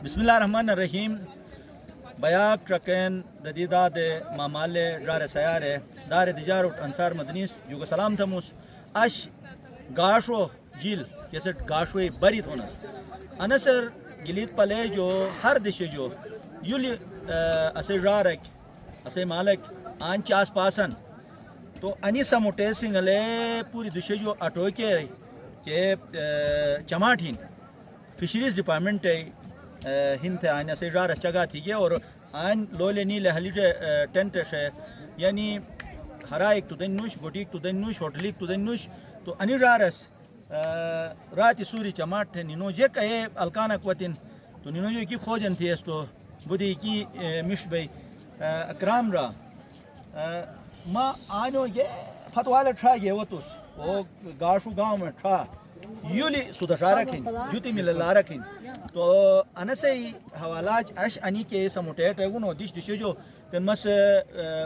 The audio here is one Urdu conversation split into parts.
بسم الله الرحمن الرحیم. بیاک ٹرکین ددیداد مامال رار سیارے دار دیجار انصار مدنیس جو سلام تھموس اش گاشو جیل کیسے گاشوی بری تھونس انسر گلیت پلے جو ہر دشے جو یولی اسے رارک اسے مالک آنچ آس پاسن تو انی سموٹے سنگلے پوری دشے جو اٹوکے کہ چماٹھین فشریز ڈپارٹمنٹ ہند آن اسے رار چگا تھی گیا اور آن لولے نیلے حلیٹے ٹینٹ ہے یعنی ہرا ایک تو دن نوش گوٹیک تو دن نوش ہوٹلیک تو دن نوش تو انی رارس رات سوری چماٹ تھے نینو جے کہے الکانا قوتن تو نینو جو کی خوجن تھی اس تو بدی کی مش بھئی اکرام را ما آنو یہ فتوالے ٹھا یہ وہ توس وہ گاشو گاؤں میں ٹھا یولی سودشا رکھیں جوتی مللا رکھیں تو انسے حوالاج اش انی کے سموٹیٹ ہے گنو دیش دیشو جو تن مس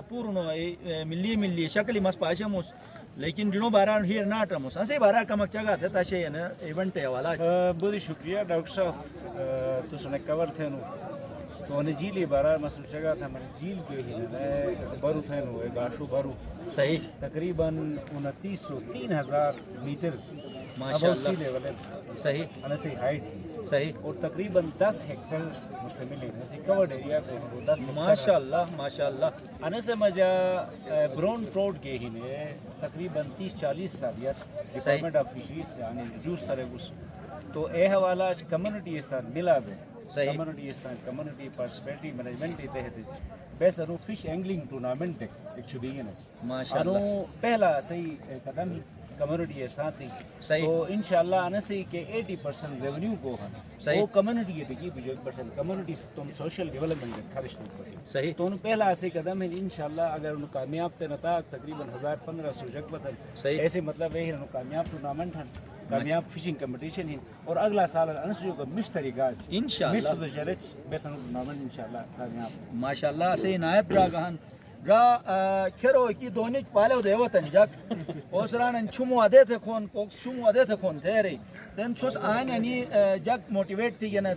پورنو ملی شکلی مس پاشے موس لیکن جنو باران ہیر ناٹ رموس اسے بارا کمک چگا تھے تاشے نا ایونٹ ہے حوالاج. بڑی شکریہ ڈاکٹر صاحب تو سنے کور تھے نو تو انہیں جیلی بارا مسل چگا تھا من جیل کے ہی نا برو تھے نو گاشو برو صحیح تقریباً 2903,000 میٹر ماشاءاللہ صحیح انسی ہائٹ صحیح اور تقریباً 10 ہیکٹر مشتمل ہے نسی کورڈ ایریا کو 10 ماشاءاللہ انسے مجا برون ٹروڈ کے ہی نے تقریباً 30-40 سالیت ڈپارٹمنٹ آف فشریز سے آنے جوس ترگوس تو اے حوالہ کمیونٹی کے ساتھ ملا دے کمیونٹی کے ساتھ کمیونٹی پارٹیسپیٹی مینجمنٹ تحت بیس انو فش اینگلنگ ٹورنامنٹ ایکچولی ماشاءاللہ پہلا صحیح قدم کمیونٹی کے ساتھ ہی تو انشاءاللہ انسی کے 80% ریونیو کو ہے وہ کمیونٹی کے بکی 20% کمیونٹی تم سوشل ڈیولپمنٹ خرچ نہیں صحیح تو ان پہلا ایسے قدم ہے انشاءاللہ اگر ان کامیاب تے نتاق تقریباً 1500 جگ بدل صحیح ایسے مطلب ہے ان کامیاب ٹورنامنٹ ہیں کامیاب فشنگ کمپٹیشن ہے اور اگلا سال انسیو کو مشتری گاج انشاءاللہ مشتری جرچ بیسن ٹورنامنٹ انشاءاللہ کامیاب ماشاءاللہ سے نائب را گہن را کھیرو کی دونچ پالو دیوتن جگ اوسران چھمو ادے تھے کون چھمو ادے تھے کون تھے رہی تن سوس آن یعنی جگ موٹیویٹ تھی گنا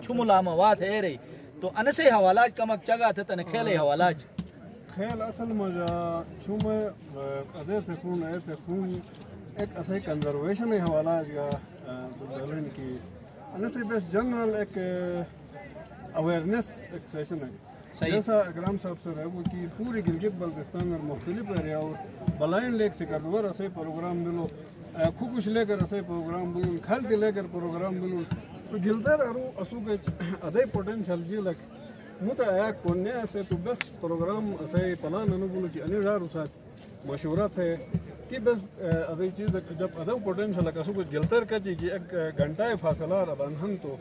چھمو لام وات ہے رہی تو انسے حوالاج کمک چگا تھے تن کھیلے حوالاج کھیل اصل مجا چھم ادے تھے کون اے تھے کون ایک اسے کنزرویشن حوالاج کا دلن کی انسے بس جنرل ایک اویئرنیس ایک سیشن ہے جیسا اکرام صاحب سے رہے وہ کہ پوری گلگت بلتستان میں مختلف ایریا اور بلائن لیک سے کردور اسے پروگرام دلو خوکش لے کر اسے پروگرام دلو کھلتی لے کر پروگرام دلو تو گلتر ارو اسو کے ادھے پوٹینشل جی لگ موتا آیا کونے ایسے تو بس پروگرام اسے پلان انو بلو کہ انیرار اسات مشورت ہے کہ بس ادھے چیز جب ادھے پوٹینشل لگ اسو کو گلتر کچی کہ ایک گھنٹہ فاصلہ ربان ہم تو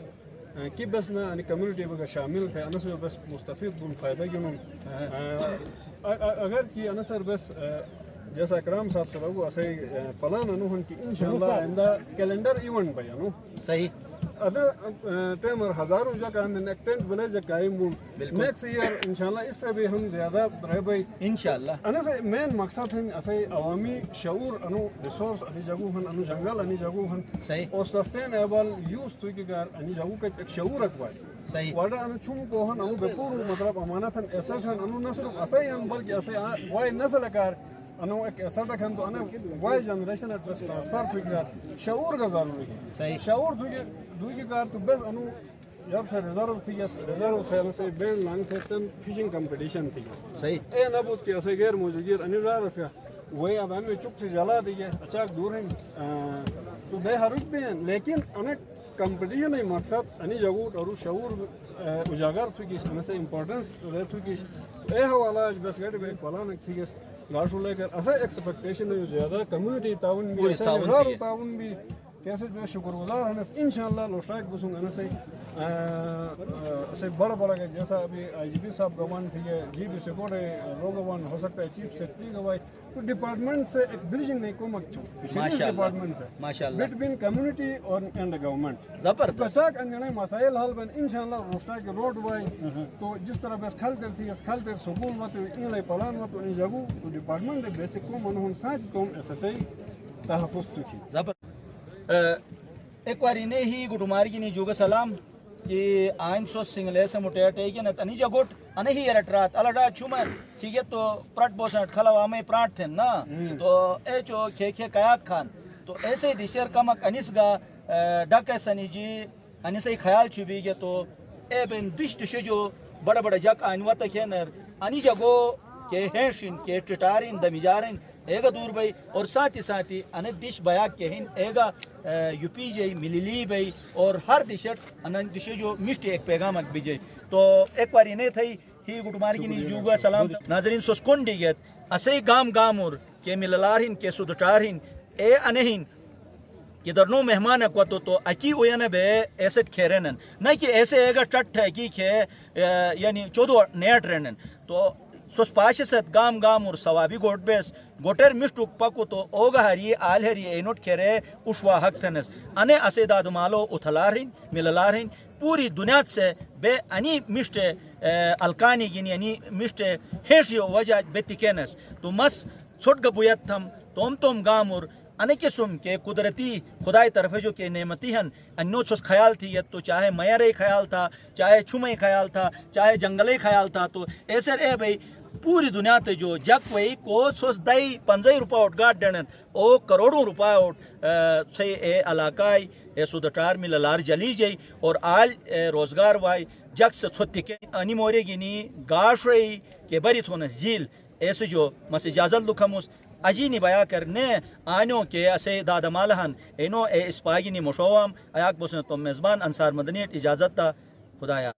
کہ بس نا یعنی کمیونٹی وغیرہ شامل تھے انسر بس مستفید بن فائدہ گنوں اگر کہ انسر بس جیسا اکرام صاحب سے لگو اسے پلان انو ہن کہ انشاءاللہ آئندہ کیلنڈر ایونٹ بیانو صحیح ادھر تیمر ہزاروں جگہ اندر ایکٹینٹ ولیج قائم ہوں نیکسٹ ایئر انشاءاللہ اس سے بھی ہم زیادہ رہ بھائی انشاءاللہ انسے مین مقصد ہے اسے عوامی شعور انو ریسورس انی جگو ہن انو جنگل انی جگو ہن صحیح اور سسٹینیبل یوز تو کہ انی جگو کا ایک شعور اکوائی صحیح وڈا انو چھم کو ہن انو بپور مطلب امانت ہن ایسٹ ہن انو نسل اسے ہن بلکہ اسے وائی نسل کار انو ایک ایسٹ ہن تو انو وائی جنریشن ایڈریس ٹرانسفر تو کہ شعور کا ضروری ہے صحیح شعور تو کہ دوی کار تو بس انو جب سے ریزرو تھی ریزرو سے سے بین لانگ سے تن فشنگ کمپٹیشن تھی صحیح اے نبوت کے اسے غیر موجودیر انیرار سے وہی ادان میں چپ سے جلا دیے اچاک دور ہیں تو بے حرج بھی ہیں لیکن انہیں کمپٹیشن ہے مقصد انی جگوٹ اور شعور اجاگر تھی کہ ان سے امپورٹنس رہتی کہ اے حوالہ بس گھر میں فلاں تھی کہ گاشو لے کر اسے ایکسپیکٹیشن ہے زیادہ کمیونٹی تعاون بھی تعاون بھی کیسے جو شکر گزار ہیں انشاءاللہ لوشٹائک بسوں اسے بڑا بڑا کہ جیسا ابھی آئی جی پی صاحب گوان تھی ہے جی بھی سپورٹ ہے روگوان ہو سکتا ہے چیف سیکرٹری گوائی تو ڈپارٹمنٹ سے ایک برجنگ نہیں کومک ڈپارٹمنٹ سے ماشاءاللہ بٹوین کمیونٹی اور اینڈ گورنمنٹ زبردست کساک انجانے مسائل حل بن انشاءاللہ لوشٹائک روڈ وائی تو جس طرح بس کھلتر تھی اس کھلتر سکول وطو ان لئے پلان وطو ان جگو تو ڈپارٹمنٹ بیسک کوم انہوں ساتھ کوم ایسے تحفظ تھی زبردست ایک واری نے ہی گٹو مارگی نے جوگا سلام کہ آئن سو سنگلے سے مٹیٹ ہے کہ نتنی جگوٹ انہی ارٹرات الڈا چھومر ٹھیک ہے تو پرٹ بوسن کھلا وامے پرانٹ تھے نا تو اے چو کھے کیاک کھان تو ایسے دیشیر کمک انیس گا ڈاکے سنی جی انیسے خیال چھوی گے تو اے بین دش جو بڑا بڑا جک آئن واتا کھینر انی جگو کہ ہینشن کہ ٹٹارین دمیجارین ایگا دور بھئی اور ساتھی انہ دش بیاک کے ہن ایگا یوپی جائی ملیلی بھئی اور ہر دشت انہ دش جو مشت ایک پیغامک بھی جائی تو ایک بار انہیں تھئی ہی گٹ مارگی نیز جوگا سلام ناظرین سوس کن دیگیت اسی گام اور کہ مللار ہن کہ سودٹار ہن اے انہین کہ در نو مہمان اکوتو تو اکی اویانا بے ایسٹ کھیرنن نہ کہ ایسے ایگا ٹٹ ہے کی کھے یعنی چودو نیٹ رہنن تو سوس پاشست گام اور ثوابی گوٹ بیس گوٹر مشٹوک پکو تو اوگا ہری آل ہری اینوٹ کھیرے اشوا حق تھنس انے اسے داد مالو اتھلار ہن مللار ہن پوری دنیا سے بے انی مشٹ الکانی گینی انی مشٹ ہیشی وجہ بیتکینس تو مس چھوٹ گبویت تھم توم گام اور انے قسم کے قدرتی خدای طرف جو کہ نعمتی ہن انو سوس خیال تھی تو چاہے میرے خیال تھا چاہے چھمے خیال تھا چاہے جنگلے خیال تھا تو ایسے اے بھائی پوری دنیا تے جو جک وئی کو سوس دائی 50 روپے اوٹ گاٹ ڈنن او کروڑوں روپے اوٹ سے اے علاقائی اے سودٹار مللار جلی جائی اور آل روزگار وائی جک سے چھتی کے انی مورے گینی گاش رئی کہ بری تھونس جیل ایسے جو مس اجازت لکھموس اجینی بیا کرنے آنو کے اسے دادا مالہن اینو اے اسپاگینی مشوام ایاک بوسن تو میزبان انصار مدنیٹ اجازت تا خدایا